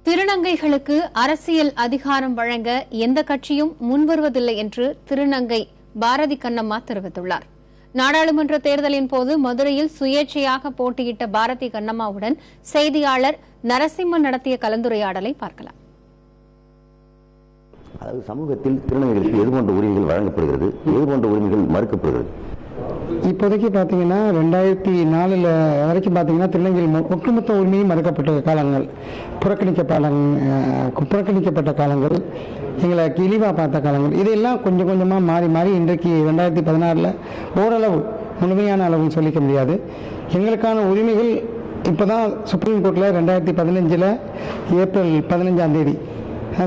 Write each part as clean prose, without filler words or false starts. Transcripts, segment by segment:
திருநங்கைகளுக்கு அரசியல் அதிகாரம் வழங்க எந்த கட்சியும் முன்வருவதில்லை என்று திருநங்கை பாரதி கண்ணம்மா தெரிவித்துள்ளார். நாடாளுமன்ற தேர்தலின் போது மதுரையில் சுயேட்சையாக போட்டியிட்ட பாரதி கண்ணம்மாவுடன் செய்தியாளர் நரசிம்மன் நடத்திய கலந்துரையாடலை பார்க்கலாம். அதாவது சமூகத்தில் திருநங்கைகளுக்கு எது போன்ற உரிமைகள் வழங்கப்படுகிறது, எது போன்ற உரிமைகள் மறுக்கப்படுகிறது? இப்போதைக்கு பார்த்தீங்கன்னா 2004 வரைக்கும் பார்த்தீங்கன்னா திருநங்கைகள் ஒட்டுமொத்த உரிமையும் மறுக்கப்பட்ட காலங்கள், புறக்கணிக்கப்பட்ட காலங்கள், எங்களை இழிவாக பார்த்த காலங்கள், இதெல்லாம் கொஞ்சம் கொஞ்சமாக மாறி மாறி இன்றைக்கு 2016 ஓரளவு முழுமையான அளவுன்னு சொல்லிக்க முடியாது. எங்களுக்கான உரிமைகள் இப்போ தான் சுப்ரீம் கோர்ட்டில் 2015 ஏப்ரல் 15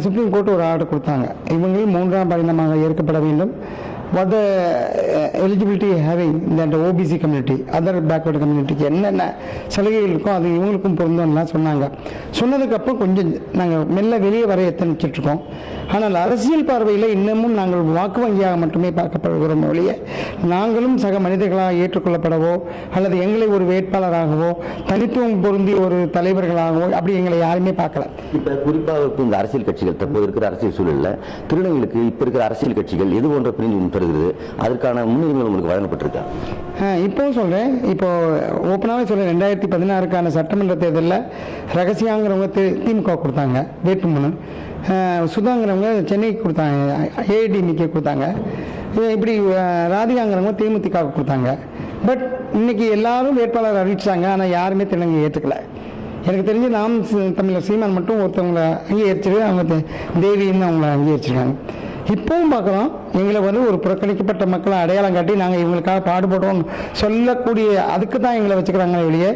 சுப்ரீம் கோர்ட் ஒரு ஆர்டர் கொடுத்தாங்க. இவங்கள் 3ஆம் பாலினமாக ஏற்கப்பட வேண்டும். What the eligibility having that OBC community, other backward community என்னென்ன சலுகைகள் இருக்கோ அது இவங்களுக்கும் பொருந்தோம்லாம் சொன்னாங்க. சொன்னதுக்கப்புறம் கொஞ்சம் நாங்கள் மெல்ல வெளியே வர எத்தனிச்சிட்ருக்கோம். ஆனால் அரசியல் பார்வையில் இன்னமும் நாங்கள் வாக்கு வங்கியாக மட்டுமே பார்க்கப்படுகிறோம் ஒழிய நாங்களும் சக மனிதர்களாக ஏற்றுக்கொள்ளப்படவோ அல்லது எங்களை ஒரு வேட்பாளராகவோ தனித்துவம் பொருந்திய ஒரு தலைவர்களாகவோ அப்படி எங்களை யாருமே பார்க்கல. இப்போ குறிப்பாக இந்த அரசியல் கட்சிகள் தற்போது இருக்கிற அரசியல் சூழலில் திருநங்கைகளுக்கு இப்போ இருக்கிற அரசியல் கட்சிகள் எது போன்ற பிரிவு பெறுகிறது, அதற்கான முன்னுரிமை உங்களுக்கு வழங்கப்பட்டிருக்கா? இப்போவும் சொல்கிறேன், இப்போ ஓப்பனாகவே சொல்கிறேன், 2016 சட்டமன்ற தேர்தலில் ரகசியாங்கிறவங்க திமுக கொடுத்தாங்க வேட்புமனு, சுதாங்கிறவங்க சென்னைக்கு கொடுத்தாங்க, ஏஐடிஎம்கே கொடுத்தாங்க, இப்படி ராதிகாங்கிறவங்க தேமுதிக கொடுத்தாங்க. பட் இன்னைக்கு எல்லாரும் வேட்பாளர் அறிவிச்சாங்க, ஆனால் யாருமே திருநங்கை ஏற்றுக்கல. எனக்கு தெரிஞ்சு நாம் தமிழர் சீமான் மட்டும் ஒருத்தவங்களை அங்கீகரிச்சிரு, அவங்க தேவின்னு அவங்கள அங்கீகரிச்சிருக்காங்க. இப்பவும் பார்க்குறோம், எங்களை ஒரு புறக்கணிக்கப்பட்ட மக்களை அடையாளம் காட்டி நாங்கள் இவங்களுக்காக பாடுபடுறோம் சொல்லக்கூடிய அதுக்கு தான் எங்களை வச்சுக்கிறாங்களே வெளியே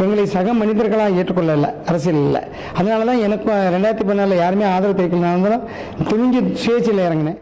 எங்களை சக மனிதர்களாக ஏற்றுக்கொள்ளலை, அரசியல் இல்லை. அதனால தான் எனக்கு 2014 யாருமே ஆதரவு தெரிவிக்கலனாலும் துணிஞ்சு சுயேட்சையில் இறங்கினேன்.